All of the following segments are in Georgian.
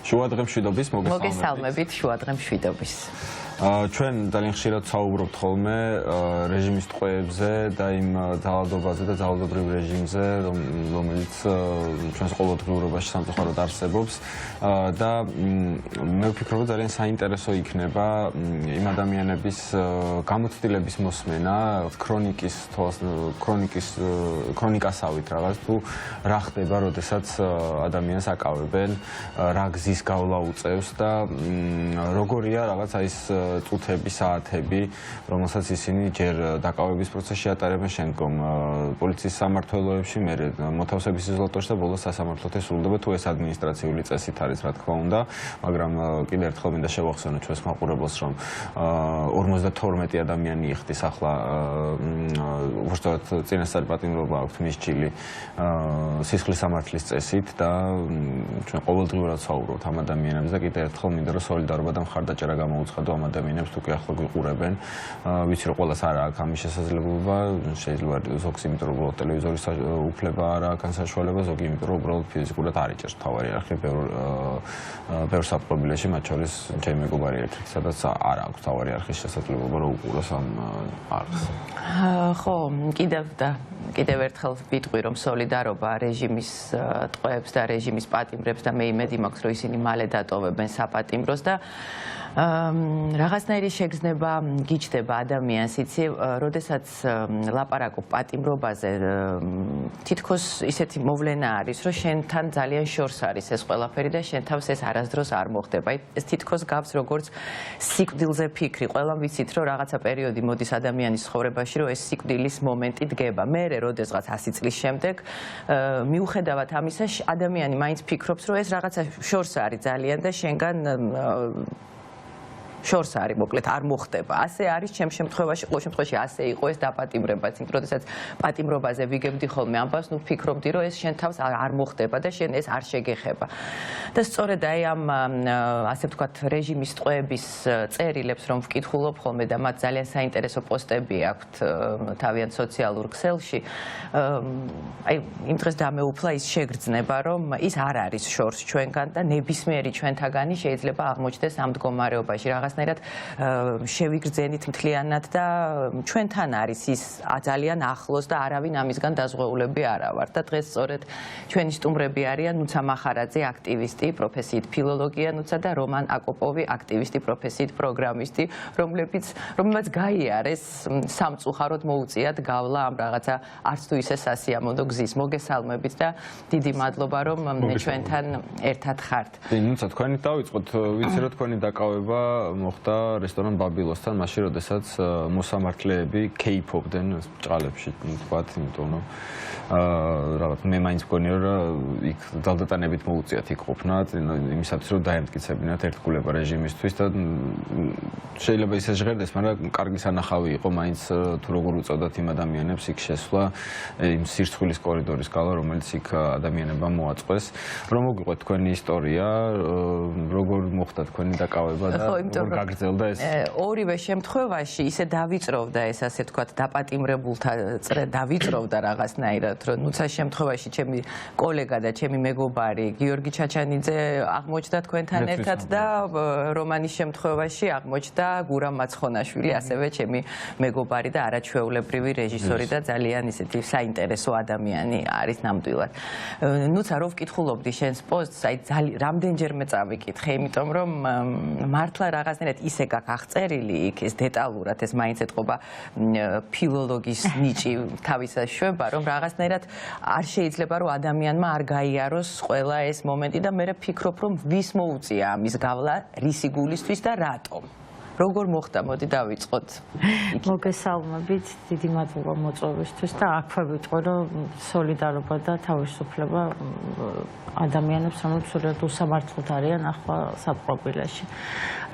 შუადღე მშვიდობის მოგესალმებით შუადღე მშვიდობის. ჩვენ ძალიან ხშირად საუბრობთ ხოლმე რეჟიმის ტყვეებზე და იმ ძალადობაზე და ძალადობრივ რეჟიმზე, რომელიც ჩვენს ყოველდღიურობაში სამწუხაროდ არსებობს და მე ვფიქრობ, რომ ძალიან საინტერესო იქნება იმ ადამიანების გამოცდილების მოსმენა, ქრონიკასავით რაღაც თუ რა ხდება, როდესაც ადამიანს აკავებენ, რა გზის გავლა უწევს და როგორია რაღაცა ის წუთები, საათები, რომელსაც ისინი ჯერ დაკავების პროცესში ატარებენ, შემდგომ პოლიციის სამმართველოებში, მერე მოთავსების იზოლატორში და ბოლოს სასამართლოთი სრულდება, თუ ეს ადმინისტრაციული წესით არის, რა თქმა უნდა, მაგრამ კიდევ ერთხელ მინდა შევახსენო ჩვენს მაყურებელს, რომ 52 ადამიანი იხდის ახლა, უბრალოდ წინასწარი პატიმრობა აქვთ მის ჭილი სისხლის სამართლის წესით და ჩვენ ყოველდღიურად საუბრობთ ამ ადამიანებზე და კიდევ ერთხელ მინდა რომ სოლიდარობა და მხარდაჭერა გამოუცხადო ამ ადამიანებს თუ კი ახლა გვიყურებენ. ვიცი რომ ყველას არ აქვს ამის შესაძლებლობა, შეიძლება ზოგს იმიტომ რომ უბრალოდ ტელევიზორის უფლება არ აქვს ან საშუალება, ზოგი იმიტომ რომ უბრალოდ ფიზიკურად არ იჭერს თავარი არხი ბევრ საფრთხეობაში, მათ შორის ჩემი მეგობარი ერთი, სადაც არ აქვს თავარი არხის შესაძლებლობა რომ უყუროს ამ არხს. ხო, კიდევ ერთხელ ვიტყვი რომ სოლიდარობა რეჟიმის ტყვეებს და რეჟიმის პატიმრებს და მე იმედი მაქვს რომ ისინი მალე დატოვებენ საპატიმროს და რაღაცნაირი შეგრძნება გიჩნდება ადამიანს, იცი, როდესაც ლაპარაკობ პატიმრობაზე, თითქოს ისეთი მოვლენა არის, რომ შენთან ძალიან შორს არის ეს ყველაფერი და შენ თავს ეს არასდროს არ მოხდება. ეს თითქოს გავს როგორც სიკვდილზე ფიქრი. ყველამ ვიცით, რომ რაღაცა პერიოდი მოდის ადამიანის ცხოვრებაში, რომ ეს სიკვდილის მომენტი დგება. მერე როდესღაც 100 წლის შემდეგ, მიუხედავად ამისა, ადამიანი მაინც ფიქრობს, რომ ეს რაღაცა შორს არის ძალიან და შენგან შორს არის, მოკლედ არ მოხდება. ასე არის ჩემ შემთხვევაში, ყოველ შემთხვევაში ასე იყო ეს დაპატიმრებაც. იმიტომ როდესაც პატიმრობაზე ვიგებდი ხოლმე ამბავს, ნუ ვფიქრობდი, რომ ეს შენ თავს არ მოხდება და შენ ეს არ შეგეხება. და სწორედ აი ამ ასე ვთქვათ რეჟიმის ტყვეების წერილებს რომ ვკითხულობ ხოლმე და მათ ძალიან საინტერესო პოსტები აქვთ თავიანთ სოციალურ ქსელში. აი იმ დღეს დამეუფლა ის შეგრძნება, რომ ის არ არის შორს ჩვენგან და ნებისმიერი ჩვენთაგანი შეიძლება აღმოჩნდეს ამ მდგომარეობაში. რაღაცნაირად შევიგრძენით მთლიანად და ჩვენთან არის ის ძალიან ახლოს და არავინ ამისგან დაზღვეულები არა ვარ. და დღეს სწორედ ჩვენი სტუმრები არიან ნუცა მახარაძე, აქტივისტი, პროფესიით ფილოლოგია ნუცა და რომან აკოპოვი, აქტივისტი, პროფესიით პროგრამისტი, რომლებიც გაიარეს სამწუხაროდ მოუწიათ გავლა ამ რაღაცა არც თუ ისე სასიამოვნო გზის. მოგესალმებით და დიდი მადლობა რომ ჩვენთან ერთად ხართ. ნუცა თქვენი დავიწყოთ, ვიცი რომ თქვენი დაკავება მოხდა რესტორან ბაბილოსთან, მაშინ როდესაც მოსამართლეები კეიფობდნენ ჭყალებში, თქვათ, იმიტომ რომ რაღაც მე მაინც მგონია რომ იქ ძალდატანებით მოუწიათ იქ ყოფნა, იმისათვის რომ დაემტკიცებინათ ერთგულება რეჟიმისთვის და შეიძლება ისე ჟღერდეს, მაგრამ კარგი სანახავი იყო მაინც თუ როგორ უწევდათ იმ ადამიანებს იქ შესვლა იმ სირცხვილის კორიდორის გალა, რომელიც იქ ადამიანებმა მოაწყვეს. რომ მოგვიყვეთ თქვენი ისტორია, როგორ მოხდა თქვენი დაკავება და როგორ გაგრძელდა ეს? ორივე შემთხვევაში ისე დავიწროვდა ეს ასე ვთქვათ დაპატიმრებულთა წრე დავიწროვდა რაღაცნაირად, რომ ნუცა შემთხვევაში ჩემი კოლეგა და ჩემი მეგობარი გიორგი ჩაჩანიძე აღმოჩნდა თქვენთან ერთად და რომანის შემთხვევაში აღმოჩნდა გურამ მაცხონაშვილი, ასევე ჩემი მეგობარი და არაჩვეულებრივი რეჟისორი და ძალიან ისეთი საინტერესო ადამიანი არის ნამდვილად. ნუცა რო ვკითხულობდი შენს პოსტს, აი რამდენჯერმე წავიკითხე, იმიტომ რომ მართლა რაღაცნაირად ისე გაქვს აღწერილი იქ ეს დეტალურად, ეს მაინც ეთყობა ფილოლოგის ნიჭი თავისა შვება, რომ რაღაცნაირად არ შეიძლება რომ ადამიანმა არ გაიაროს ყველა ეს მომენტი და მე ვფიქრობ რომ ვის მოუწია ამის გავლა, რისი გულისთვის და რატომ. როგორ მოხდა, მოდი დავიწყოთ. მოგესალმებით, დიდი მადლობა მოწვევისთვის და აქვე ვიტყვი რომ სოლიდარობა და თავისუფლება ადამიანებს, რომლებიც სულად უსამართლოდ არიან ახლა საპყრობილეში.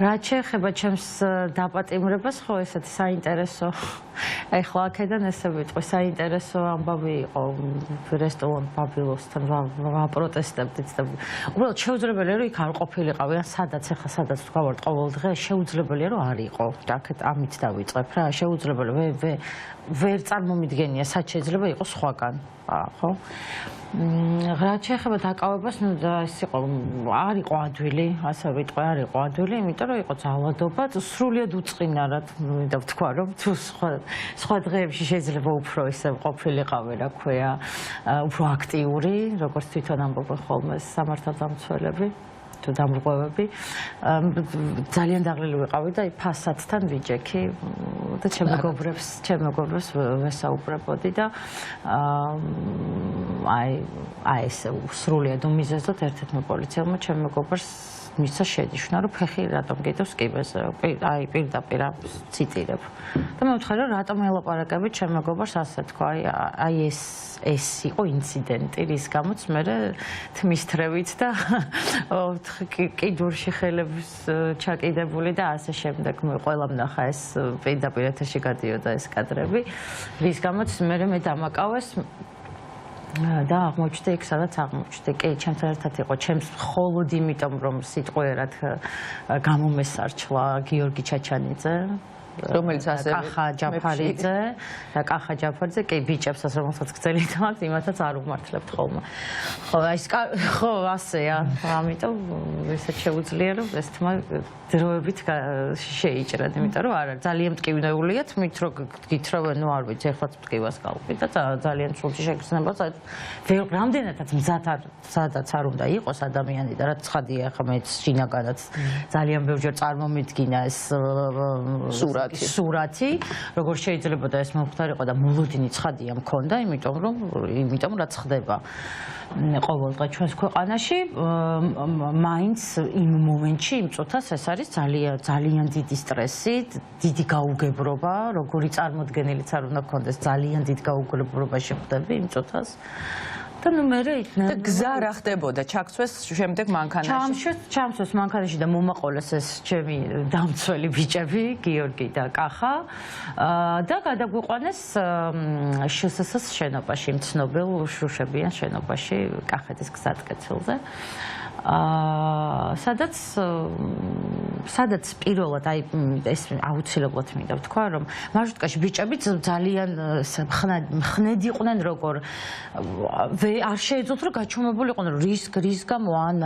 რაც შეეხება ჩემს დაპატიმრებას, ხო ესეთი საინტერესო აი ხო აქედან ესე ვიტყვი, საინტერესო ამბავი იყო რესტორან ბაბილოსთან ვაპროტესტებდით და უბრალოდ შეუძლებელია რომ იქ არ ყოფილიყავი, ან სადაც ვდგავართ ყოველ დღე, შეუძლებელია რომ არ იყო. აქეთ ამით დავიწყებ რა, შეუძლებელია ვერ წარმომიდგენია, სად შეიძლება იყოს სხვაგან, ხო? რაც შეეხება დაკავებას, ნუ ეს იყო არ იყო ადვილი, ასე ვიტყვი, არ იყო ადვილი, იმიტომ რომ იყო ძალადობა, სრულიად უწყინარად, მინდა ვთქვა, რომ თუ სხვა დღეებში შეიძლება უფრო ისე ყოფილიყავი, რა ქვია, უფრო აქტიური, როგორც თვითონ ამბობენ ხოლმე სამართალდამცველები. თუ დამრღვევები ძალიან დაღლილი ვიყავი და ფასადთან ვიჯექი და ჩემ მეგობრებს ვესაუბრებოდი და აი ეს სრულიად უმიზესოდ ერთ-ერთმა პოლიციელმა ჩემ მეგობრს მისცა შენიშვნა რომ ფეხი რატომ გიდევს კიბეზე აი პირდაპირ ციტირებ და მე ვთქვი რომ რატომ ელაპარაკებით ჩემ მეგობრს ასე თქვა აი ეს იყო ინციდენტი რის გამოც მე თმისთრევით და კიდურში ხელების ჩაკიდებული და ასე შემდეგ მე ყველამ ნახა ეს პირდაპირ ეთერში გადიოდა ეს კადრები რის გამოც მე დამაკავეს და აღმოჩნდა იქ სადაც აღმოჩნდა კი ჩემთან ერთად იყო ჩემს მხოლოდ იმიტომ რომ სიტყვიერად გამომესარჩლა გიორგი ჩაჩანიძე რომელიც ასევე კახა ჯაფარიძე და კახა ჯაფარიძე კი ბიჭებსაც რომელსაც გწელი თამათ იმათაც არ უმართლებთ ხოლმე ხო აი ხო ასეა ამიტომ ესეც შეუძლია რომ ეს თმა დროებით შეიჭრათ იმიტომ რომ არა ძალიან მტკივნეულიათ მით რო გითხრა ნუ არ ვიცი ეხლაც მტკივას გავყვი და ძალიან სულში შეგრძნება რამდენადაც მზადაც არ უნდა იყოს ადამიანი და რაც ცხადია ხა მე შინაგანაც ძალიან ბევრჯერ წარმომიდგინა ეს სურათი როგორ შეიძლება და ეს მომხდარიყო და მოლოდინი ცხადია მქონდა იმიტომ რაც ხდება ყოველდღე ჩვენს ქვეყანაში მაინც იმ მომენტში იმ წუთას ეს არის ძალიან დიდი სტრესი დიდი გაუგებრობა როგორი წარმოდგენილიც არ უნდა გქონდეს ძალიან დიდი გაუგებრობაში ხდები იმ წუთას და ნუ მე და გზა რა ხდებოდა ჩაქცვეს შემდეგ მანქანაში ჩამცვეს მანქანაში და მომაყოლეს ეს ჩემი დამცველი ბიჭები გიორგი და კახა და გადაგვიყვანეს შსს შენობაში მცნობელ შუშებიან შენობაში კახეთის გზატკეცილზე სადაც პირველად აი ეს აუცილებლად მინდა ვთქვა რომ მარშრუტკაში ბიჭები ძალიან ხნედ იყვნენ როგორ არ შეეძლოთ რომ გაჩვენებულიყვნენ რომ რის გამო ან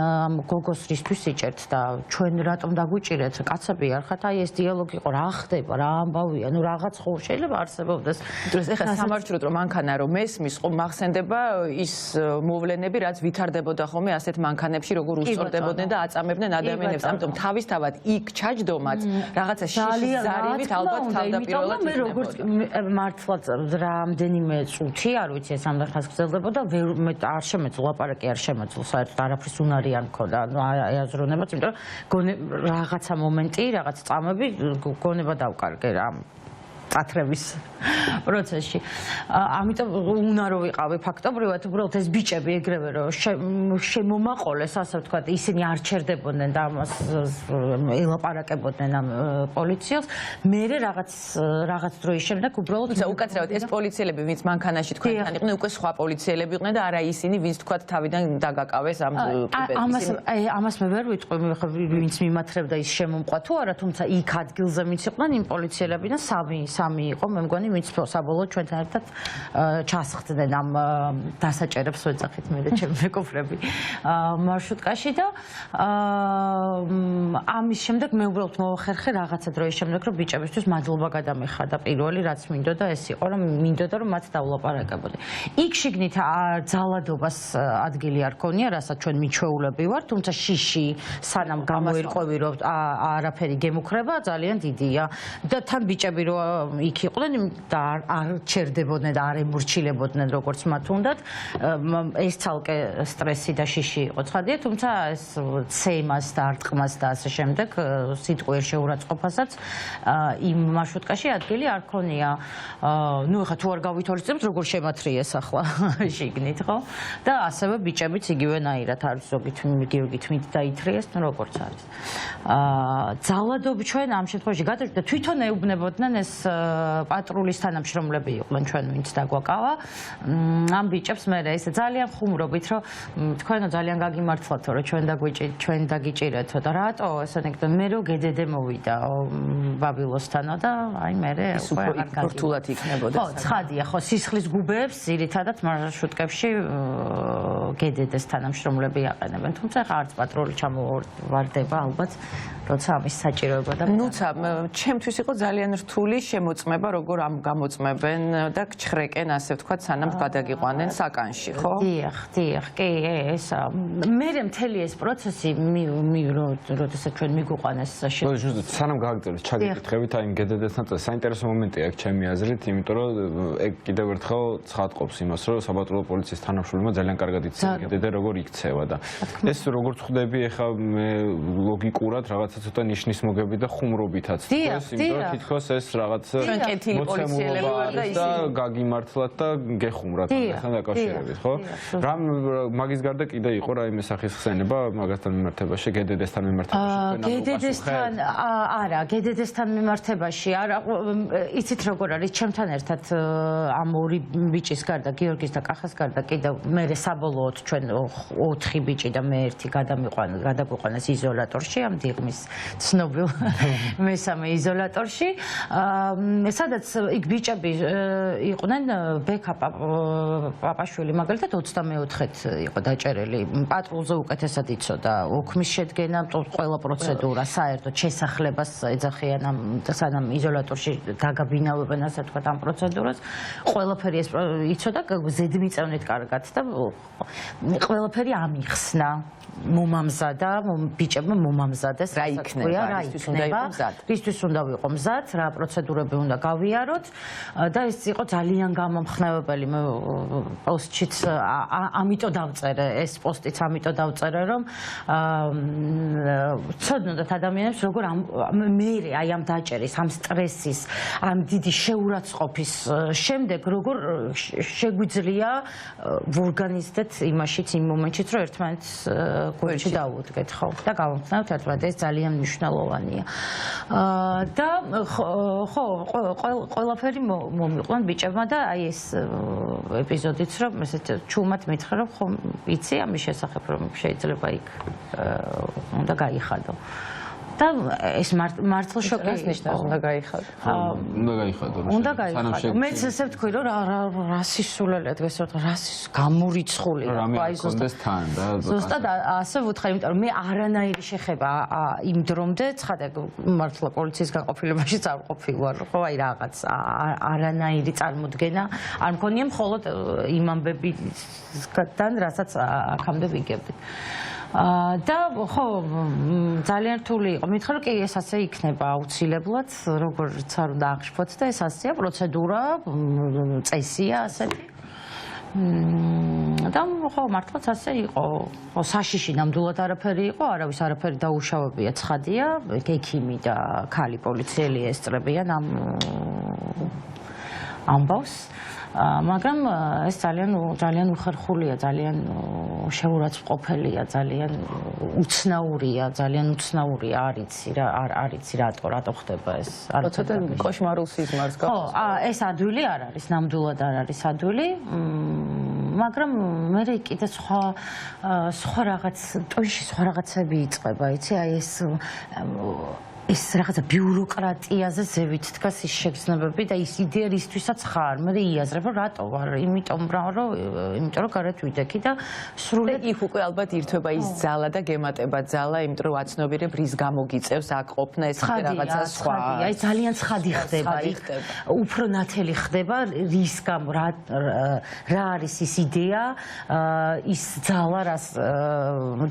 გოგოს რისთვის იჭერთ და ჩვენ რატომ დაგვიჭირეთ კაცები არ ხართ აი ეს დიალოგი იყო რა ხდება რა ამბავია ნუ რაღაც ხო შეიძლება არსებობდეს დროს ეხლა სამარშრუტო მანქანა რომ მესმის ხო მახსენდება ის მოვლენები რაც ვითარდებოდა ხოლმე ასეთ მანქანებში როგორ უსწორდებოდნენ და აწამებდნენ ადამიანებს ამიტომ თავისთავად იქ ჩაჯდომაც რაღაცა შიშის ზარივით ალბათ თავდაპირველად მე როგორც მართლაც რამდენიმე წუთი არ ვიცი ეს ამდახას გრძელდებოდა მე არ შემეძლო ლაპარაკი არ შემეძლო საერთოდ არაფრის უნარი არ მქონდა ანუ აზროვნებაც იმიტომ რომ რაღაცა მომენტი რაღაც წამები გონება დავკარგე რა წათრების პროცესში. ამიტომ უნარო ვიყავი ფაქტობრივად უბრალოდ ეს ბიჭები ეგრევე რომ შემომაყოლეს ასე ვთქვათ ისინი არ ჩერდებოდნენ და ამას ელაპარაკებოდნენ ამ პოლიციელს მე რაღაც დროის შემდეგ უბრალოდ უკაცრავად ეს პოლიციელები ვინც მანქანაში თქვენთან იყვნენ უკვე სხვა პოლიციელები იყვნენ და არა ისინი ვინც თქვათ თავიდან დაგაკავეს ამ ამას მე ვერ ვიტყვი ვინც მიმათრებდა ის შემომყვა თუ არა თუმცა იქ ადგილზე ვინც იყვნენ იმ პოლიციელები და სამი იყო მე მგონი ვინც საბოლოოდ ჩვენთან ერთად ჩასხდნენ ამ დასაჭერებს ვეძახით მე და ჩემი მეგობრები მარშრუტკაში და ამის შემდეგ მე უბრალოდ მოვახერხე რაღაცა დროის შემდეგ რომ ბიჭებისთვის მადლობა გადამეხადა პირველი რაც მინდოდა ეს იყო რომ მინდოდა რომ მათ დავლაპარაკებოდი იქ შიგნით ძალადობას ადგილი არ ქონია რასაც ჩვენ მიჩვეულები ვარ თუმცა შიში სანამ გამოირყვევი რომ არაფერი გემუქრება ძალიან დიდია და თან ბიჭები რომ იქ იყვნენ და არ ჩერდებოდნენ და არ ემორჩილებოდნენ როგორც მათ უნდათ ეს ცალკე სტრესი და შიში იყო ცხადია თუმცა ეს ცემას და არტყმას და ასე შემდეგ სიტყვიერ შეურაცხყოფასაც იმ მარშრუტკაში ადგილი არ ქონია ნუ ეხლა თუ არ გავითვალისწინებთ როგორ შემათრიეს ახლა შიგნით ხო და ასევე ბიჭებიც იგივენაირად არის ზოგი გიორგი თმით დაითრიეს ნუ როგორც არის ძალადობი ჩვენ ამ შემთხვევაში გადავიდა თვითონ ეუბნებოდნენ ეს პატრულის თანამშრომლები იყვნენ ჩვენ ვინც დაგვაკავა. ამ ბიჭებს მე ესე ძალიან ხუმრობით რომ თქვენო ძალიან გაგიმართლათო რომ ჩვენ დაგიჭირეთო და რატო ესე ნეკდო მე რომ გედედე მოვიდა ბაბილოსთანო და აი მე უკვე არ გაგიმართლათ იქნებოდა. ხო, ცხადია, ხო, სისხლის გუბეებს ძირითადად მარშრუტკებში გედედეს თანამშრომლები აყენებენ. თუმცა ხა არც პატრული ჩამოვარდება ალბათ, როცა ამის საჭიროება და ნუცა, ჩემთვის იყო ძალიან რთული შემოწმება, როგორ ამ გამოწმებენ და გჩხრეკენ, ასე ვთქვათ, სანამ გადაგიყვანენ საკანში, ხო? დიახ, კი, ეს მე მთელი ეს პროცესი როდესაც ჩვენ მიგვიყვანეს სანამ გააგრძელეთ ჩაგეკითხებით აი იმ გედედესთან საინტერესო მომენტია აქ ჩემი აზრით, იმიტომ რომ ეგ კიდევ ერთხელ ცხადყოფს იმას, რომ საპატრულო პოლიციის თანამშრომლებმა ძალიან კარგად იციან გედედე როგორ იქცევა და ეს როგორც ხვდები ახლა მე ლოგიკურად რაღაცა ცოტა ნიშნის მოგები და ხუმრობითაც თქოს, იმიტომ რომ თითქოს ეს რაღაც მოცემულობა არის და გაგიმართლათ და გეხუმრათ ამასთან დაკავშირებით, ხო? რამ მაგის გარდა კიდე იყო რაიმე სახის ხსენება მაგასთან მიმართებაში, გედედესთან მიმართებაში? გედედესთან მიმართებაში არა, იცით როგორ არის, ჩემთან ერთად ამ ორი ბიჭის გარდა, გიორგის და კახას გარდა კიდევ მერე საბოლოოდ ჩვენ 4 ბიჭი და მე ერთი გადაგვიყვანეს იზოლატორში, ამ დიღმის ცნობილ მესამე იზოლატორში, სადაც იქ ბიჭები იყვნენ ბექა პაპაშვილი მაგალითად 24-ით იყო დაჭერილი, პატრულზე უკეთესად იცოდა ოქმის შედგენა, ყველა პროცედურა საერთოდ შესახლებას ეძახიან სანამ იზოლატორში დაგაბინავებენ ასე ვთქვათ ამ პროცედურას, ყველაფერი ეს იცოდა ზედმიწევნით კარგად და ყველაფერი ამიხსნა მომამზადა, ბიჭებმა მომამზადეს რა იქნება, რისთვის უნდა ვიყო მზად, რა პროცედურები უნდა გავიაროთ და ეს იყო ძალიან გამომხნევებელი. მე პოსტშიც ამიტომ დავწერე, ეს პოსტიც ამიტომ დავწერე, რომ ცოდნოდათ ადამიანებს როგორ მე აი ამ დაჭერის, ამ სტრესის, ამ დიდი შეურაცხყოფის შემდეგ როგორ შეგვიძლია ვორგანიზდეთ იმაშიც, იმ მომენტშიც, რომ ერთმანეთს გულში დავუდგეთ, ხო, და გავამხსნათ ერთმანეთს, ეს ძალიან მნიშვნელოვანია. და ხო, ყველაფერი მომიყვან ბიჭებმა და აი ეს ეპიზოდიც, რომ ესეთ ჩუმად მითხრა, რომ ხო, იცი ამის შესახებ, რომ შეიძლება იქ უნდა გაიხადო. და ეს მართლა შოკი ნიშნავს უნდა გაიხადო. უნდა გაიხადო. მეც ესე ვთქვი, რომ რა სისულელია დღეს გამორიცხული აი ზუსტად ასე ვუთხარ, იმიტომ რომ მე არანაირი შეხება იმ დრომდე ცხადია მართლა პოლიციის განყოფილებაში არ ყოფილვარ, ხო, აი რაღაც არანაირი წარმოდგენა არ მქონია, მხოლოდ იმ ამბებიდან, რასაც აქამდე ვიგებდით. და ხო, ძალიან რთული იყო. მითხრა რომ კი ეს ასე იქნება აუცილებლად, როგორც არ უნდა აღშფოთს და ეს ასეა პროცედურა, წესია ასეთი. და ხო, მართლაც ასე იყო. ხო, საშიში ნამდვილად არაფერი იყო, არავის არაფერი დაუშავებია, ცხადია, ექიმი და ქალი პოლიციელი ესწრებიან ამ ამბავს. მაგრამ ეს ძალიან უხერხულია, ძალიან შეურაცხყოფელია, ძალიან უცნაურია, არ იცი რატო ხდება ეს. ცოტა კოშმარულ სიზმარს გაქვს. ხო, ეს ადვილი არ არის, ნამდვილად არ არის ადვილი. მაგრამ მე კიდე სხვა რაღაც ტვინში სხვა რაღაცები იწყება, იცი, აი ეს რაღაცა ბიუროკრატიაზე ზევით დგას ის შეგრძნებები და ის იდეა რისთვისაც ხარ. მე იაზრებ, რომ რატო ვარ, იმიტომ რომ გარეთ ვიდექი და სრულად იქ უკვე ალბათ ირთვება ის ძალა და გემატება ძალა, იმიტომ რომ აცნობიერებ რის გამო გიწევს აქ ყოფნა ეს რაღაცა სხვა. აი ძალიან ცხადი ხდება, უფრო ნათელი ხდება რის გამო რა არის ის იდეა, ის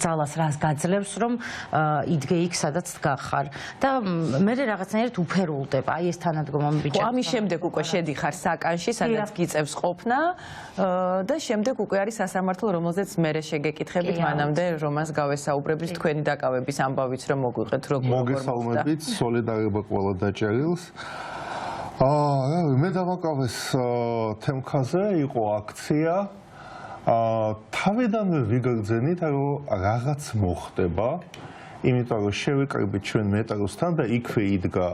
ძალას რას გაძლევს, რომ იდგე იქ სადაც დგახარ. და მე რაღაცნაირად უფერულდება, აი ეს თანადგომა ბიჭებს. ამის შემდეგ უკვე შედიხარ საკანში, სადაც გიწევს ყოფნა და შემდეგ უკვე არის სასამართლო, რომელზეც მე შეგეკითხებით, მანამდე რომას გავესაუბრებთ თქვენი დაკავების ამბავიც, რომ მოგვიყეთ როგორ მოგესალმებით, სოლიდარობა ყველა დაჭერილს. მე დავაკავეს თემქაზე, იყო აქცია. თავიდანვე ვიგრძენით, რომ რაღაც მოხდება. იმიტომ რომ შევიკრიბეთ ჩვენ მეტროსთან და იქვე იდგა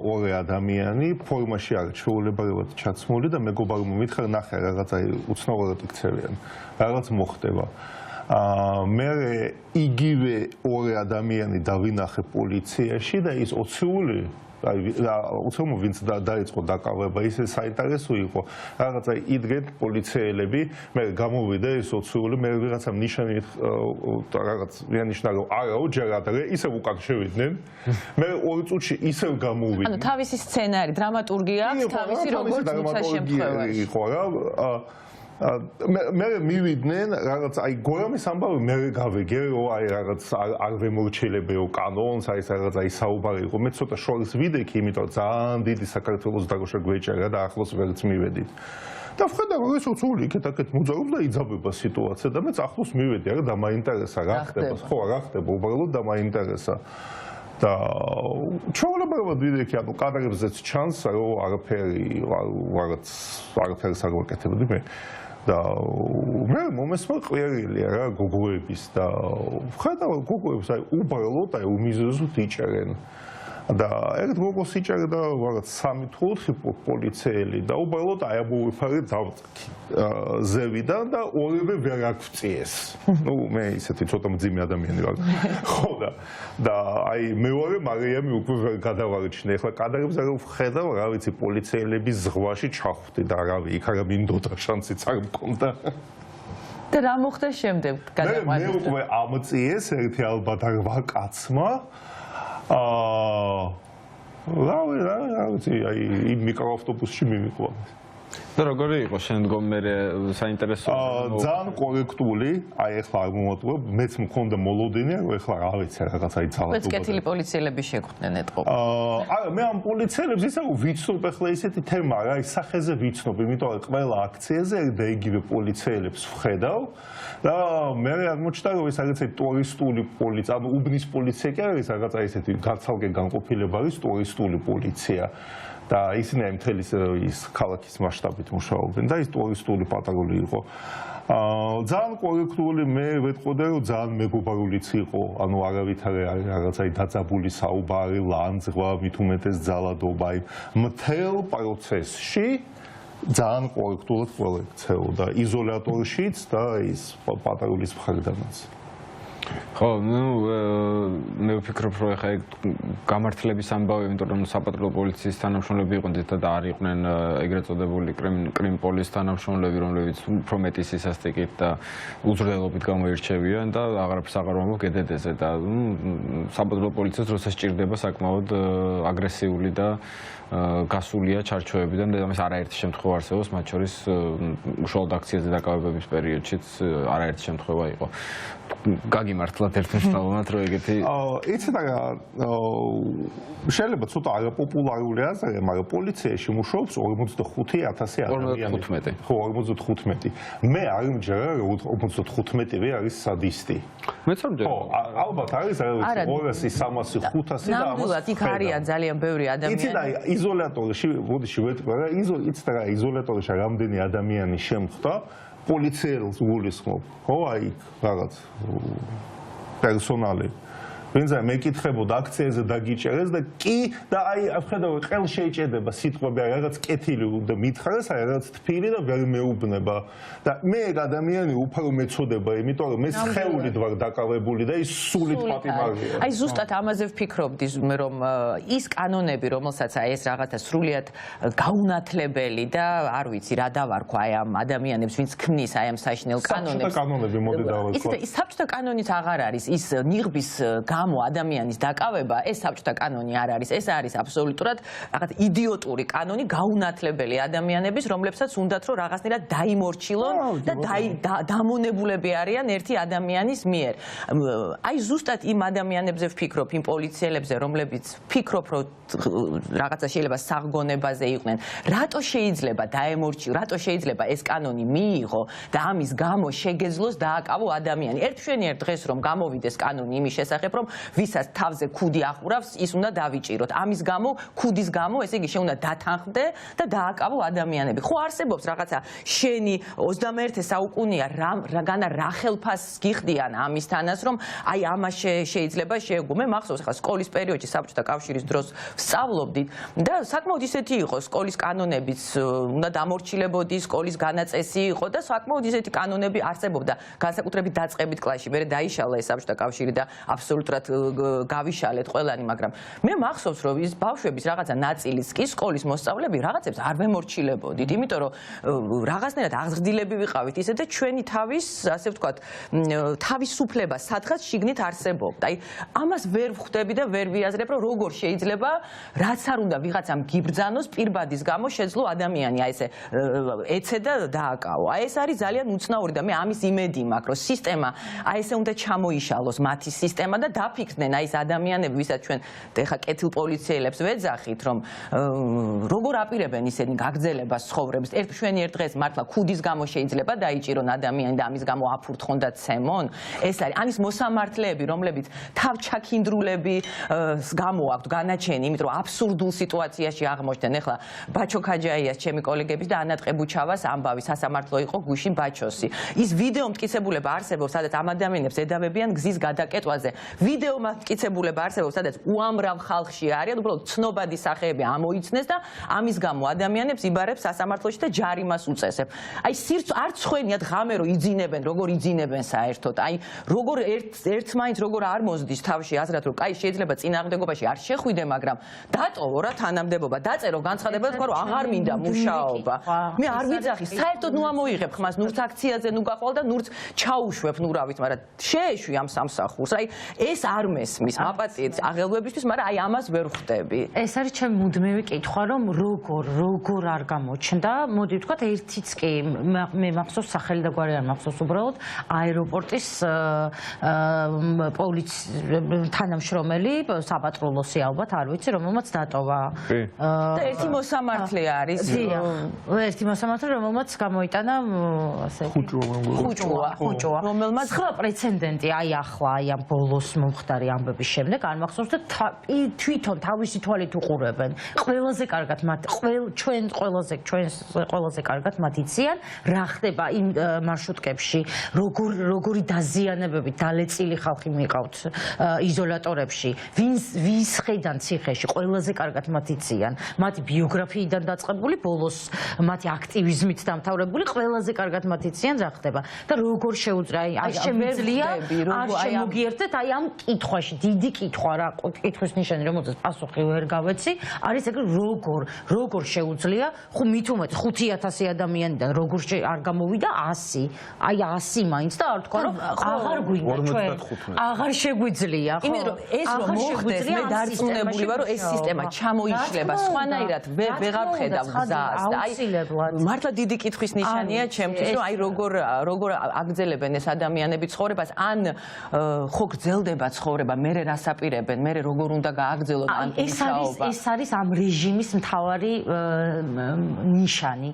ორი ადამიანი, ფორმაში არ ჩვეულებრივად ჩაცმული და მეგობარი მომითხარ ნახე რაღაცა უცნაურად იქცევიან. რაღაც მოხდება. მე იგივე ორი ადამიანი დავინახე პოლიციაში და ის ოცეული უცნობ ვინც დაიწყო დაკავება ისე საინტერესო იყო რაღაცა იდგენ პოლიციელები მე გამოვიდა ეს ოცეული მე რაღაცა ნიშანი რაღაც მიანიშნა რომ არაო ჯერ ადრე ისევ უკან შევიდნენ მე 2 წუთში ისევ გამოვიდნენ ანუ თავისი სცენარი დრამატურგია აქვს თავისი როგორც მუცა შემთხვევაში იყო რა მე მივიდნენ რაღაც აი გორამის ამბავი მე გავიგე რომ აი რაღაც არ ვემორჩილებეო კანონს აი რაღაც აი საუბარი იყო მე ცოტა შორის ვიდექი იმიტომ ძალიან დიდი საქართველოს დაგოშა გვეჭერა და ახლოს ვერც მივედით და ვხედავ რომ ეს უცული იქეთ-აქეთ მოძრაობს და იძაბება სიტუაცია და მეც ახლოს მივედი რა დამაინტერესა რა ხდება ხო რა ხდება უბრალოდ დამაინტერესა და ჩვეულებრივად ვიდექი ანუ კადრებზეც ჩანს რომ არაფერი არაფერს არ ვაკეთებდი მე და მე მომესმა ყვიერილია რა გოგოების და ვხედავ გოგოებს აი უბრალოდ აი უმიზეზოდ იჭერენ და ერთ გოგოს იჭერდა რაღაც 3 თუ 4 პოლიციელი და უბრალოდ აი ამოვიფარე დავწკი ზევიდან და ორივე ვერ აქწიეს ნუ მე ისეთი ცოტა მძიმე ადამიანი ვარ ხო და აი მეორე მარიამი უკვე ვერ გადავარჩინე ახლა კადრებზე რომ ვხედავ რა ვიცი პოლიციელების ზღვაში ჩახვდი და რავი იქ არა მინდოდა შანსიც არ მქონდა და რა მოხდა შემდეგ გადაყვანილი მე უკვე ამწიეს ერთი ალბათ 8 კაცმა რა ვიცი აი იმ მიკროავტობუსში მივიყვანეს და როგორი იყო შემდგომ მე საინტერესო ძალიან კორექტული აი ახლა არ მომატყუებ მეც მქონდა მოლოდინი რომ ახლა რა ვიცი რაღაც აი ძალადობა ეს კეთილი პოლიციელები შეხვდნენ ეთყო არა მე ამ პოლიციელებს ისე ვიცნობ ახლა ისეთი თემა რა ის სახეზე ვიცნობ იმიტომ რომ ყველა აქციაზე და იგივე პოლიციელებს ვხედავ და მე აღმოჩნდა რომ ეს რაღაცა ტურისტული პოლიცია ანუ უბნის პოლიცია კი არის რაღაცა ისეთი გაცალკე განყოფილება არის ტურისტული პოლიცია და ისინი მთელი ის ქალაქის მასშტაბით მუშაობენ და ის ტურისტული პატრული იყო ძალიან კორექტული მე ვეთყოდა რომ ძალიან მეგობარულიც იყო ანუ არავითარი რაღაცა დაძაბული საუბარი ლანძღვა მით უმეტეს ძალადობა მთელ პროცესში ძალიან კორექტულად ყველა იქცეოდა იზოლატორშიც და ის პატრულის მხრიდანაც ხო, ну, მე ვფიქრობ, რომ ეხა გამართლების ამბავი, იმიტომ რომ საპატრულო პოლიციის თანამშრომლები იყვნენ და არ იყვნენ ეგრეთ წოდებული კრიმპოლის თანამშრომლები, რომლებიც უფრო მეტი სისასტიკით და უზრდელობით გამოირჩევიან და აღარაფერს აღარ ვამბობ გედედეზე და საპატრულო პოლიციას როცა სჭირდება საკმაოდ აგრესიული და გასულია ჩარჩოებიდან და ამას არაერთი შემთხვევა არსებობს, მათ შორის უშუალოდ აქციაზე დაკავებების პერიოდშიც არაერთი შემთხვევა იყო. გაგიმართლათ ერთმანეთს რომ ეგეთი იცით რა შეიძლება ცოტა არაპოპულარული აზრია, მაგრამ პოლიციაში მუშაობს 45,000 ადამიანი. ხო, 55. მე არ მჯერა რომ 55-ვე არის სადისტი. მეც არ მჯერა. ხო, ალბათ არის 200, 300, 500 და ნამდვილად იქ არიან ძალიან ბევრი ადამიანი. იცით აი იზოლატორში, მოდიში ვეთქვა რა, იცით რა იზოლატორში რამდენი ადამიანი შემხვდა პოლიციელს გულისხმობ, ხო, აი რაღაც პერსონალი. ვინც მეკითხებოდა აქციაზე დაგიჭერეს და კი და აი ხედავ ყელ შეიჭედება სიტყვები აი რაღაც კეთილი უნდა მითხრას აი რაღაც თბილი და ვერ მეუბნება და მე ადამიანი უფრო მეწოდება იმიტომ რომ მე სხეულით ვარ დაკავებული და ის სულით პატიმარია აი ზუსტად ამაზე ვფიქრობდი რომ ის კანონები რომელსაც აი ეს რაღაცა სრულიად გაუნათლებელი და არ ვიცი რა დავარქვა აი ამ ადამიანებს ვინც ქმნის აი ამ საშინელ კანონებს საბჭოთა კანონები მოდი დავარქვა ის საბჭოთა კანონიც აღარ არის ის ნიღბის ადამიანის დაკავება ეს საბჭოთა კანონი არ არის ეს არის აბსოლუტურად რაღაც იდიოტური კანონი გაუნათლებელი ადამიანების რომლებსაც უნდათ რომ რაღაცნაირად დაიმორჩილონ და დამონებულები არიან ერთი ადამიანის მიერ აი ზუსტად იმ ადამიანებზე ვფიქრობ იმ პოლიციელებზე რომლებიც ვფიქრობ რომ რაღაცა შეიძლება საღგონებაზე იყვნენ რატო შეიძლება დაემორჩილონ რატო შეიძლება ეს კანონი მიიღო და ამის გამო შეგეძლოს დააკავო ადამიანი ერთშვენიერ დღეს რომ გამოვიდეს კანონი იმის შესახებ რომ რომ ვისაც თავზე ქუდი ახურავს, ის უნდა დავიჭიროთ. ამის გამო, ქუდის გამო, ესე იგი, შეუნდა დათანხმდე და დააკავო ადამიანები. ხო არსებობს რაღაცა შენი 21 საუკუნეა რაგანა რა ხელფასს გიხდიან ამისთანაც, რომ აი ამას შეიძლება შეეგო. მე მახსოვს ახლა სკოლის პერიოდში საბჭოთა კავშირის დროს ვსწავლობდით და საკმაოდ ისეთი იყო სკოლის კანონებიც უნდა დამორჩილებოდი, სკოლის განაწესი იყო და საკმაოდ ისეთი კანონები არსებობდა განსაკუთრებით დაწყებით კლასში. მე დაიშალა ეს საბჭოთა კავშირი და აბსოლუტურად გავიშალეთ ყველანი, მაგრამ მე მახსოვს რომ ის ბავშვების რაღაცა ნაწილიც კი სკოლის მოსწავლეები რაღაცებს არ ვემორჩილებოდით, იმიტომ რომ რაღაცნაირად აღზრდილები ვიყავით ისე და ჩვენი თავის, ასე ვთქვათ, თავისუფლება სადღაც შიგნით არსებობდა. აი ამას ვერ ვხვდები და ვერ ვიაზრებ, რომ როგორ შეიძლება რაც არ უნდა ვიღაცამ გიბრძანოს პირბადის გამო შეძლო ადამიანი აი ესე ეცე და დააკავო. აი ეს არის ძალიან უცნაური და მე ამის იმედი მაქვს, რომ სისტემა აი ესე უნდა ჩამოიშალოს მათი სისტემა და დაფიქრდნენ აი ეს ადამიანები, ვისაც ჩვენ ეხა კეთილ პოლიციელებს ვეძახით, რომ როგორ აპირებენ ისინი გაგრძელებას ცხოვრების. ერთ დღეს მართლა ქუდის გამო შეიძლება დაიჭირონ ადამიანი და ამის გამო აფურთხონ და ცემონ. ეს არის ამის მოსამართლეები, რომლებიც თავჩაქინდრულები გამოაქვთ განაჩენი, იმიტომ რომ აბსურდულ სიტუაციაში აღმოჩნდნენ. ეხლა ბაჩო ქაჯაიას, ჩემი კოლეგების და ანატ ყებუჩავას ამბავი სასამართლო იყო გუშინ ბაჩოსი. ის ვიდეო მტკიცებულება არსებობს, სადაც ამ ადამიანებს ედავებიან გზის გადაკეტვაზე. ვიდეო მტკიცებულება არსებობს, სადაც უამრავ ხალხში არიან, უბრალოდ ცნობადი სახეები ამოიცნეს და ამის გამო ადამიანებს იბარებს სასამართლოში და ჯარიმას უწესებ. აი არ ცხვენიათ ღამე რომ იძინებენ, როგორ იძინებენ საერთოდ. აი როგორ ერთმანეთს როგორ არ მოსდის თავში აზრად, რომ კაი შეიძლება წინააღმდეგობაში არ შეხვიდე, მაგრამ დატოვო რა თანამდებობა, დაწერო განცხადება, თქვა რომ აღარ მინდა მუშაობა. მე არ ვიძახი, საერთოდ ნუ ამოიღებ ხმას, ნურც აქციაზე ნუ გაყვალ და ნურც ჩაუშვებ ნურავით, მაგრამ შეეშვი ამ სამსახურს. აი ეს არ მესმის მაპატიეთ აღელვებისთვის, მაგრამ აი ამას ვერ ხვდები. ეს არის ჩემი მუდმივი კითხვა, რომ როგორ არ გამოჩნდა. მოდი ვთქვათ, ერთიც კი მე მახსოვს სახელი და გვარი არ მახსოვს უბრალოდ აეროპორტის თანამშრომელი საპატრულოსი ალბათ არ ვიცი, რომელმაც დატოვა. და ერთი მოსამართლე არის. ერთი მოსამართლე, რომელმაც გამოიტანა ასე ხუჭვა. რომელმაც სხვა პრეცედენტი აი ახლა აი ამ ბოლოს მომხდარი ამბების შემდეგ არ მახსოვს და თვითონ თავისი თვალით უყურებენ. ყველაზე კარგად ჩვენს ყველაზე კარგად მათ იციან რა ხდება იმ მარშრუტკებში, როგორი დაზიანებები დალეწილი ხალხი მიყავთ იზოლატორებში, ვის ხედან ციხეში ყველაზე კარგად მათ იციან. მათი ბიოგრაფიიდან დაწყებული ბოლოს მათი აქტივიზმით დამთავრებული ყველაზე კარგად მათ იციან რა ხდება და როგორ შეუძლია აი შემიძლია არ შემოგიერთეთ აი ამ კითხვაში დიდი კითხვა რა კითხვის ნიშანი რომელსაც პასუხი ვერ გავეცი არის ეგ როგორ შეუძლია მით უმეტ 5000 ადამიანიდან როგორ არ გამოვიდა 100 აი 100 მაინც და არ თქვა რომ აღარ გვინდა ჩვენ აღარ შეგვიძლია ხო იმიტომ რომ ეს რომ მოხდეს მე დარწმუნებული ვარ რომ ეს სისტემა ჩამოიშლება სხვანაირად ვეღარ ხედავ გზას და აი მართლა დიდი კითხვის ნიშანია ჩემთვის რომ აი როგორ აგრძელებენ ეს ადამიანები ცხოვრებას ან ხო გრძელდება ცხოვრება მე რას აპირებენ მე როგორ უნდა გააგრძელონ ან ეს არის ამ რეჟიმის მთავარი ნიშანი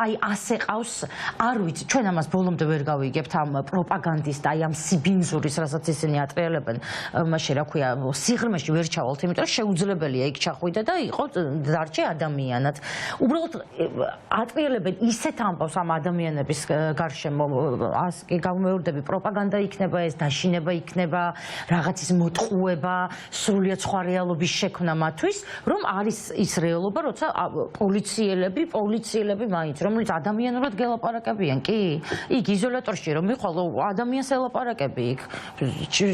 აი ასე ყავს არ ვიცი ჩვენ ამას ბოლომდე ვერ გავიგებთ ამ პროპაგანდისტ აი ამ სიბინძურის რასაც ისინი ატრიალებენ მაშინ რა ქვია სიღრმეში ვერ ჩავალთ იმიტომ რომ შეუძლებელია იქ ჩახვიდე და იყო დარჩე ადამიანად უბრალოდ ატრიალებენ ისეთ ამბავს ამ ადამიანების გარშემო ასკი გამეორდები პროპაგანდა იქნება ეს დაშინება იქნება რაღაცის მოტყუება სრულიად სხვა რეალობის შექმნა მათთვის რომ არის ის რეალობა როცა პოლიციელები მაინც რომელიც ადამიანურად გელაპარაკებიან კი იქ იზოლატორში რომ მიყვალო ადამიანს ელაპარაკები იქ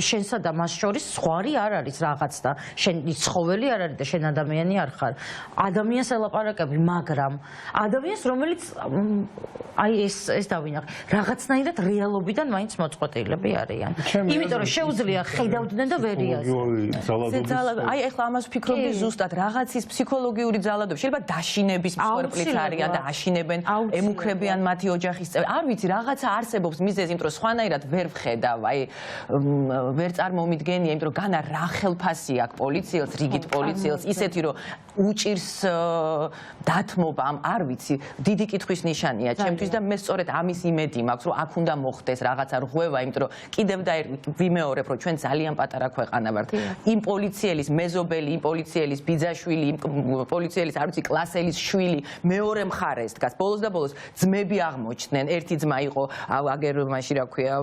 შენსა და მას შორის სხვარი არ არის რაღაც და შენ ცხოველი არ არის და შენ ადამიანი არ ხარ ადამიანს ელაპარაკები მაგრამ ადამიანს რომელიც აი ეს დავინახე რაღაცნაირად რეალობიდან მაინც მოწყვეტილები არიან იმიტომ რომ შეუძლია ხედავდნენ და ვერ იაზრებდნენ აი ეხლა ამას ვფიქრობდი ზუსტად რაღაცის ფსიქოლოგიური ძალადობა შეიძლება დაშინების მსხვერპლიც არიან და აშინებენ ემუქრებიან მათი ოჯახის წევრები არ ვიცი რაღაცა არსებობს მიზეზი იმიტომ რომ სხვანაირად ვერ ვხედავ აი ვერ წარმომიდგენია იმიტომ რომ განა რა ხელფასი აქვს პოლიციელს რიგით პოლიციელს ისეთი რომ უჭირს დათმობა, არ ვიცი, დიდი კითხვის ნიშანია ჩემთვის და მე სწორედ ამის იმედი მაქვს, რომ აქ უნდა მოხდეს რაღაცა რღვევა, იმიტომ რომ კიდევ და ვიმეორებ, რომ ჩვენ ძალიან პატარა ქვეყანა ვართ. იმ პოლიციელის მეზობელი, იმ პოლიციელის ბიძაშვილი, იმ პოლიციელის არ ვიცი კლასელის შვილი მეორე მხარეს დგას. ბოლოს და ბოლოს ძმები აღმოჩნდნენ. ერთი ძმა იყო აგერ მაშინ რა ქვია,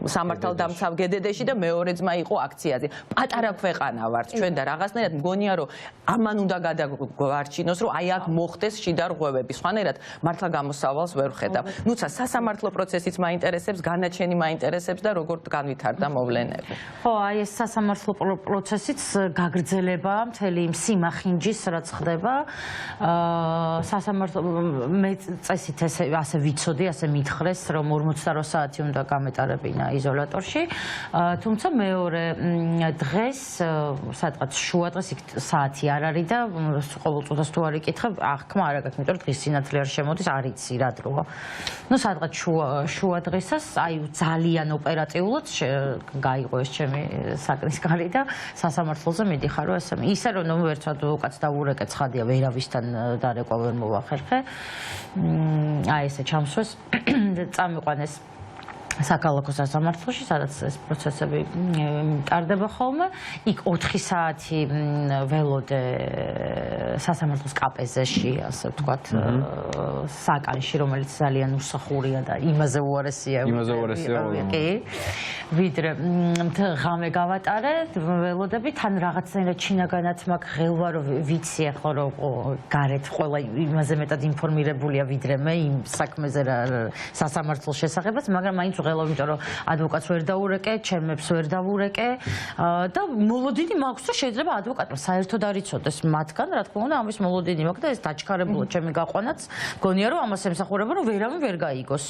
სამართალდამცავ გედედეში და მეორე ძმა იყო აქციაზე. პატარა ქვეყანა ვართ ჩვენ და რაღაცნაირად მგონია, რომ ამან უნდა გადაგვარჩინოს, რომ აი აქ მოხდეს შიდა რღვევები. სხვანაირად მართლა გამოსავალს ვერ ვხედავ. ნუცა სასამართლო პროცესიც მაინტერესებს, განაჩენი მაინტერესებს და როგორ განვითარდა მოვლენები. ხო, აი ეს სასამართლო პროცესიც გაგრძელება მთელი იმ სიმახინჯის, რაც ხდება. სასამართლო მე წესით ასე ვიცოდი, ასე მითხრეს, რომ 48 საათი უნდა გამეტარებინა იზოლატორში. თუმცა მეორე დღეს, სადღაც შუა დღეს იქ საათი არ არის და ყოველწუთას თუ არ იკითხებ, აღქმა არ აქვს, იმიტომ რომ დღის სინათლე არ შემოდის, არ იცი რა დროა. ნუ სადღაც შუა დღესას, აი ძალიან ოპერატიულად გაიგო ეს ჩემი საკრისკარი და სასამართლოზე მიდიხარ, რომ ისე რომ ნუ ვერც ადვოკატს დაურეკე ცხადია, ვერავისთან დარეკვა ვერ მოვახერხე. აი ესე ჩამსვეს, წამიყვანეს საქალაქო სასამართლოში, სადაც ეს პროცესები ტარდება ხოლმე. იქ 4 საათი ველოდე სასამართლოს კაპეზეში, ასე ვთქვათ, საკანში, რომელიც ძალიან უსახურია და იმაზე უარესია. კი, ვიდრე ღამე გავატარე ველოდები, თან რაღაცნაირად შინაგანად მაქვს ღელვა, რომ ვიცი ახლა რომ გარეთ ყველა იმაზე მეტად ინფორმირებულია ვიდრე მე იმ საქმეზე სასამართლოს შესახებაც, მაგრამ მაინც ღელვა, იმიტომ რომ ადვოკატს ვერ დაურეკე, ჩემებს ვერ დაურეკე და მოლოდინი მაქვს, რომ შეიძლება ადვოკატმა საერთოდ არ იცოდეს მათგან, რა თქმა უნდა, ამის მოლოდინი მაქვს და ეს დაჩქარებულად ჩემი გაყვანაც გონია, რომ ამას ემსახურება, რომ ვერავინ ვერ გაიგოს,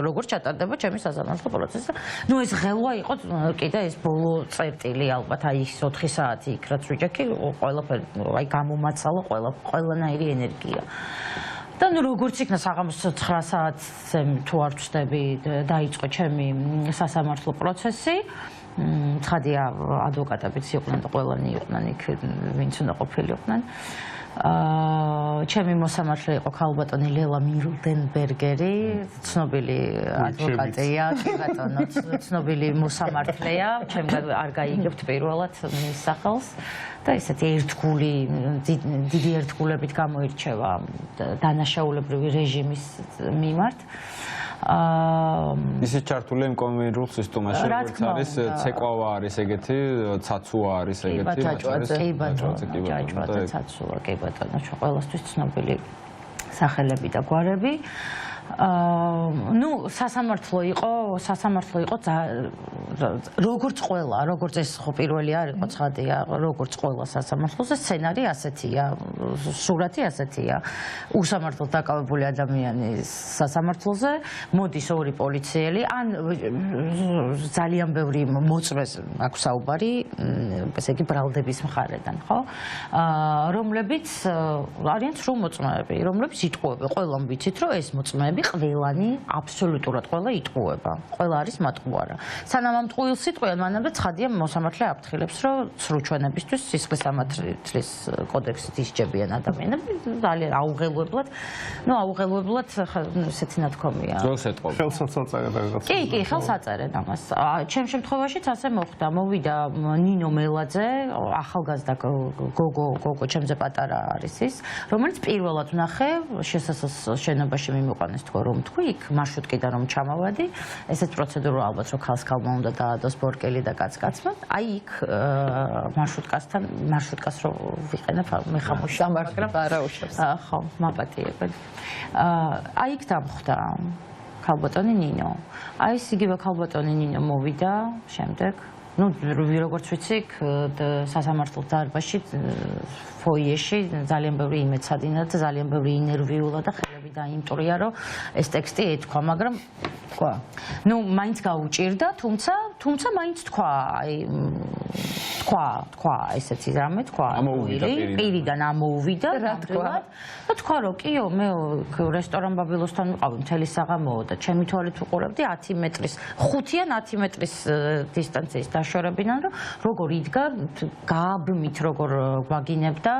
როგორ ჩატარდება ჩემი სასამართლო პროცესი. ნუ ეს ღელვა იყო კიდე ეს ბოლო წერტილი, ალბათ აი 4 საათი იქ რაც ვიჭექი, ყველაფერი აი გამომაცალა ყველანაირი ენერგია. და ნუ როგორც იქნა საღამოს 9 საათზე თუ არ ვწდები, დაიწყო ჩემი სასამართლო პროცესი. ცხადია, ადვოკატებიც იყვნენ და ყველანი იყვნენ იქ, ვინც უნდა ყოფილიყვნენ. ჩემი მოსამართლე იყო ქალბატონი ლელა მილდენბერგერი, ცნობილი ადვოკატია, კი ბატონო, ცნობილი მოსამართლეა, ჩემგან არ გაიგებთ პირველად მის სახელს. და ესეთი ერთგული, დიდი ერთგულებით გამოირჩევა დანაშაულებრივი რეჟიმის მიმართ. ისიც ჩართულია იმ კონვეიერულ სისტემაში, როგორც არის ცეკვავა არის ეგეთი, ცაცუა არის ეგეთი, კი ბატონო, ცაცუა, კი ბატონო, ყველასთვის ცნობილი სახელები და გვარები. ნუ სასამართლო იყო როგორც ყველა, როგორც ეს ხო პირველი არ იყო ცხადია, როგორც ყველა სასამართლოზე სცენარი ასეთია, სურათი ასეთია. უსამართლოდ დაკავებული ადამიანის სასამართლოზე მოდის ორი პოლიციელი, ან ძალიან ბევრი მოწვეს აქვს საუბარი, ესე იგი ბრალდების მხარედან, ხო? რომლებიც არიან სრულ მოწმეები, რომლებიც იტყუებენ, ყველამ ვიცით, რომ ეს მოწმეები ყველანი აბსოლუტურად ყველა იტყუება. ყველა არის მატყუარა. სანამ ამ ტყუილს იტყვიან, მანამდე ცხადია მოსამართლე აფრთხილებს, რომ სრულჩვენებისთვის სისხლის სამართლის კოდექსით ისჯებიან ადამიანები ძალიან აუღელებლად. ნუ აუღელებლად ესეთი ნათქვამია. ძველს ეტყობ. ხელსაც აწერენ რაღაც. კი, ხელს აწერენ ამას. ჩემ შემთხვევაშიც ასე მოხდა. მოვიდა ნინო მელაძე, ახალგაზრდა გოგო, ჩემზე პატარა არის ის, რომელიც პირველად ვნახე შესასოს შენობაში მიმოყვანეს რომ თქვი, იქ მარშრუტკიდან რომ ჩამავადი, ესეც პროცედურა ალბათ რომ ქალს-ქალმა უნდა დაადოს ბორკელი და კაც-კაცმა, აი იქ მარშრუტკას რომ ვიყენებ, მე ხამუში, მაგრამ არა უშავს. ხო, მაპატიებენ. აი იქ დამხვდა ქალბატონი ნინო. აი ეს იგივე ქალბატონი ნინო მოვიდა შემდეგ. ნუ როგორც ვიცი, სასამართლო დარბაზში ფოიეში ძალიან ბევრი იმეცადინა და ძალიან ბევრი ინერვიულა და ხელები დაიმტრია, რომ ეს ტექსტი ეთქვა, მაგრამ ნუ მაინც გაუჭირდა, თუმცა თუმცა მაინც თქვა ესეთი რამე თქვა პირიდან ამოუვიდა ნამდვილად და თქვა რომ კიო მე რესტორან ბაბილოსთან ვიყავი მთელი საღამოო და ჩემი თვალით ვუყურებდი 10 მეტრის 5 ან 10 მეტრის დისტანციის დაშორებიდან რომ როგორ იდგა გააბმით როგორ გვაგინებდა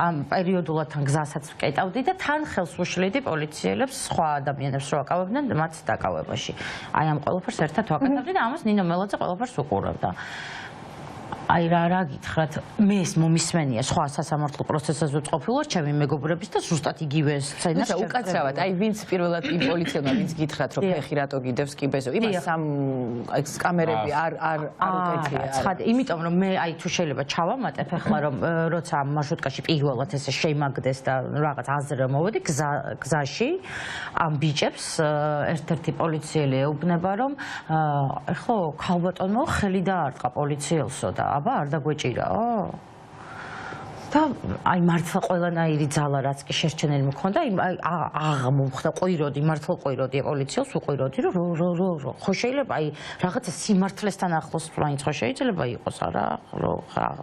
ამ პერიოდულად თან გზასაც ვკეტავდი და თან ხელს უშლიდი პოლიციელებს სხვა ადამიანებს რო აკავებდნენ მათ დაკავებაში აი ამ ყველაფერს ერთად ვაკეთებდი და ამას ნინო მელაძე ყველაფერს უყურებდა აი რა გითხრათ მე ეს მომისმენია სხვა სასამართლო პროცესებზე ვწყობილვარ ჩემი მეგობრების და ზუსტად იგივე სცენას უკაცრავად აი ვინც პირველად იმ პოლიციელმა ვინც გითხრათ რომ ფეხი რატო გიდევს კიბეზე იმას ამ კამერები არ უკეთია იმიტომ რომ მე აი თუ შეიძლება ჩავამატებ ახლა რომ როცა ამ მარშრუტკაში პირველად ესე შემაგდეს და რაღაც აზრը მოვედი გზაში ამ ბიჭებს ერთ-ერთი პოლიციელი ეუბნება რომ ეხლა ქალბატონო ხელი დაარტყა პოლიციელსო და აბა არ დაგვეჭირაო და აი მართლა ყველანაირი ძალა რაც კი შერჩენილი მქონდა აი აღმოხდა ყვიროდი მართლა ყვიროდი პოლიციელს უყვიროდი რომ ხო შეიძლება აი რაღაცა სიმართლესთან ახლოს მაინც ხო შეიძლება იყოს არა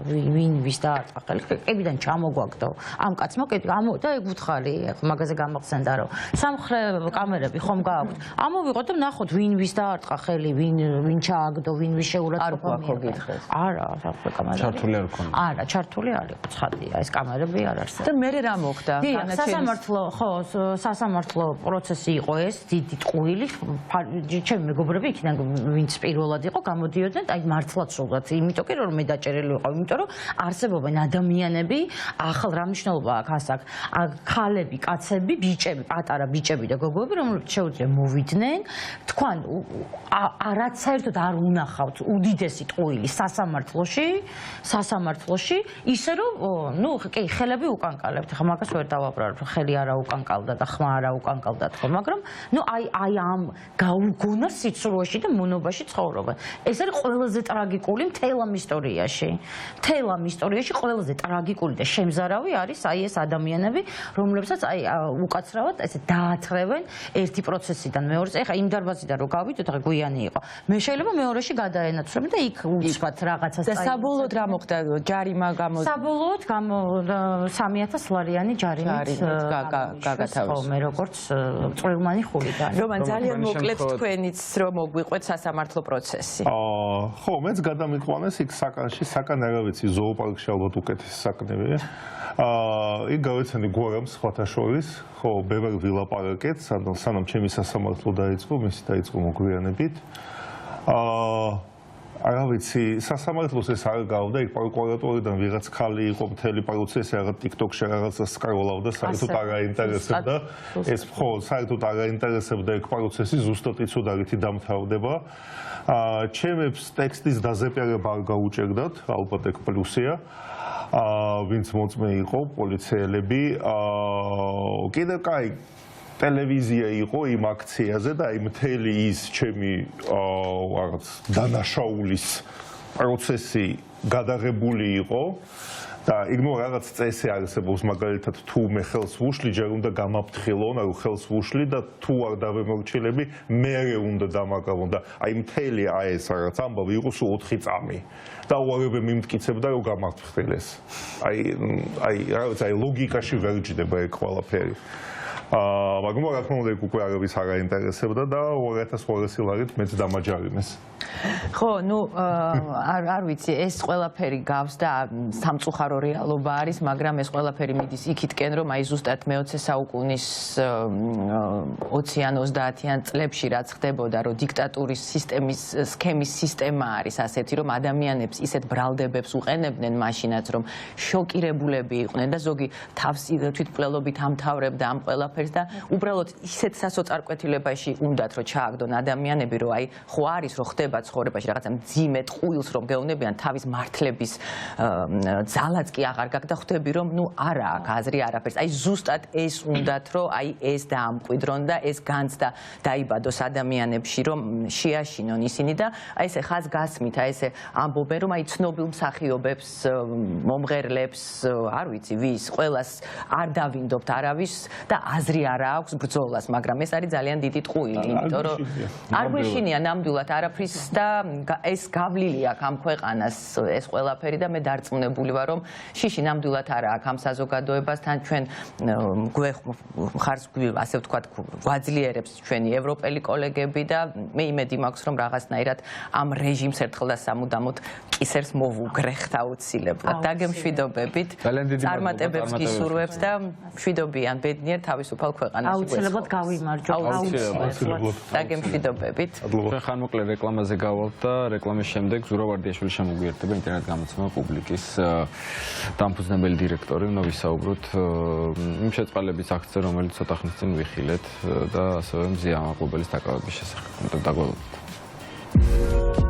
ვინ ვის დაარტყა ხელი ყებიდან ჩამოგვაგდო ამ კაცმა და ეგ უთხარი მაგაზე გამახსენდა რომ სამხრე კამერები ხომ გააქვთ ამოვიღოთ და ნახოთ ვინ ვის დაარტყა ხელი ვინ ჩააგდო ვინ ვის შეურაცხყოფა მიიღეს არა სამხრე კამერები ჩართული არ ქონდა არა ჩართული არ იყო ცხადია ეს კამერები არ არსებობს და მე რა მოხდა სასამართლო პროცესი იყო ეს დიდი ტყუილი ჩემი მეგობრები იქიდან ვინც პირველად იყო გამოდიოდნენ აი მართლაც სულაც იმიტომ კი რომ მე დაჭერილი ვიყავ იმიტომ რომ არსებობენ ადამიანები ახალ რა მნიშვნელობა აქვს აქ ქალები კაცები ბიჭები პატარა ბიჭები და გოგოები რომლებიც შეუძლია მოვიდნენ თქვენ არც საერთოდ არ უნახავთ უდიდესი ტყუილი სასამართლოში ისე რომ ნუ კი ხელები უკანკალებთ ხა მაგას ვერ დავაბრალებ ხელი არა უკანკალდა და ხმა არა უკანკალდა თქო მაგრამ ნუ აი ამ გაუგონა სიცრუეში და მონობაში ცხოვრობენ ეს არის ყველაზე ტრაგიკული მთელ ამ ისტორიაში ყველაზე ტრაგიკული და შემზარავი არის აი ეს ადამიანები რომლებსაც აი უკაცრავად ესე დაათრევენ ერთი პროცესიდან მეორეზე ეხა იმ დარბაზიდან რო გავიდოთ ხა გვიანი იყო მე შეიძლება მეორეში გადაენაცვლები და იქ უცბად რაღაცას და საბოლოოდ რა მოხდა ჯარიმა საბოლოოდ 3000 ლარიანი ჯარიმით გაგათავისუფლდა მე როგორც წვრილმანი ხულიგანი რომან ძალიან მოკლედ თქვენიც რომ მოგვიყვეთ სასამართლო პროცესი ხო მეც გადამიყვანეს იქ საკანში საკან არა ვიცი ზოოპარკში ალბათ უკეთესი საკნები იქ გავეცანი გვარამ სხვათა შორის ხო ბევრ ვილაპარაკეთ სანამ ჩემი სასამართლო დაიწყო მისი დაიწყო მოგვიანებით არა ვიცი სასამართლოს ეს არ გავდა იქ პროკურატურიდან ვიღაც ხალი იყო მთელი პროცესი რაღაც TikTok-ში რაღაცა სკროლავდა საერთოდ არ აინტერესებდა ეს ხო საერთოდ არ აინტერესებდა ეგ პროცესი ზუსტად იცოდა რითი დამთავრდება ჩემებს ტექსტის დაზეპირება არ გაუჭერდათ ალბათ ეგ პლუსია ვინც მოწმე იყო პოლიციელები კიდევ კაი ტელევიზია იყო იმ აქციაზე და აი მთელი ის ჩემი რაღაც დანაშაულის პროცესი გადაღებული იყო და იქ რაღაც წესი არსებობს მაგალითად თუ მე ხელს ვუშლი ჯერ უნდა გამაფრთხილონ რომ ხელს ვუშლი და თუ არ დავემორჩილები მერე უნდა დამაკავონ და აი მთელი ეს რაღაც ამბავი იყო სულ 4 წამი და უარებე მიმტკიცებდა რომ გამაფრთხილეს აი რაღაც აი ლოგიკაში ვერ ჯდება ეგ ყველაფერი მაგრამ რა თქმა უნდა უკვე არაფერს არ აინტერესებდა და 2800 ლარით მეც დამაჯარიმეს ხო ნუ არ ვიცი ეს ყველაფერი გავს და სამწუხარო რეალობა არის მაგრამ ეს ყველაფერი მიდის იქითკენ რომ აი ზუსტად მე-20 საუკუნის 20-ან 30-ან წლებში რაც ხდებოდა რომ დიქტატურის სისტემის სქემის სისტემა არის ასეთი რომ ადამიანებს ისეთ ბრალდებებს უყენებდნენ მაშინაც რომ შოკირებულები იყვნენ და ზოგი თავს თვითმკვლელობით ამთავრებდა ამ ყველაფერს და უბრალოდ ისეთ სასოწარკვეთილებაში უნდათ რომ ჩააგდონ ადამიანები რომ აი ხო არის რომ ხდება ცხოვრებაში რაღაცა მძიმე ტყუილს რომ გეუნებიან თავის მართლების ძალაც კი აღარ გაქვს და ხვდები რომ ნუ არა აქვს აზრი არაფერს აი ზუსტად ეს უნდათ რომ აი ეს დაამკვიდრონ და ეს განცდა დაიბადოს ადამიანებში რომ შეაშინონ ისინი და აი ესე ხაზ გასმით აი ესე ამბობენ რომ აი ცნობილ მსახიობებს მომღერლებს არ ვიცი ვის ყველას არ დავინდობთ არავის და აზრი არ აქვს ბრძოლას, მაგრამ ეს არის ძალიან დიდი ტყუილი, იმიტომ რომ არ გვეშინია ნამდვილად არაფრის და ეს გავლილი აქვს ამ ქვეყანას ეს ყველაფერი და მე დარწმუნებული ვარ რომ შიში ნამდვილად არა აქვს ამ საზოგადოებასთან ჩვენ მხარს ასე ვთქვათ გვაძლიერებს ჩვენი ევროპელი კოლეგები და მე იმედი მაქვს რომ რაღაცნაირად ამ რეჟიმს ერთხელ და სამუდამოდ კისერს მოვუგრეხთ აუცილებლად. დაგემშვიდობებით. წარმატებებს გისურვებთ და მშვიდობიან ბედნიერ თავისუფალ ქვეყანაში. აუცილებლად გავიმარჯვოთ. აუცილებლად. დაგემშვიდობებით. ჩვენ ხანმოკლე რეკლამაზე გავალთ და რეკლამის შემდეგ ზურაბ ვარდიაშვილი შემოგვიერთდება ინტერნეტ გამოცემა პუბლიკის დამფუძნებელი დირექტორი, უნდა ვისაუბროთ იმ შეწყალების აქციაზე, რომელიც ცოტა ხნის წინ ვიხილეთ და ასევე მზია მაყუბელის დაკავების შესახებ. დაგვალოთ.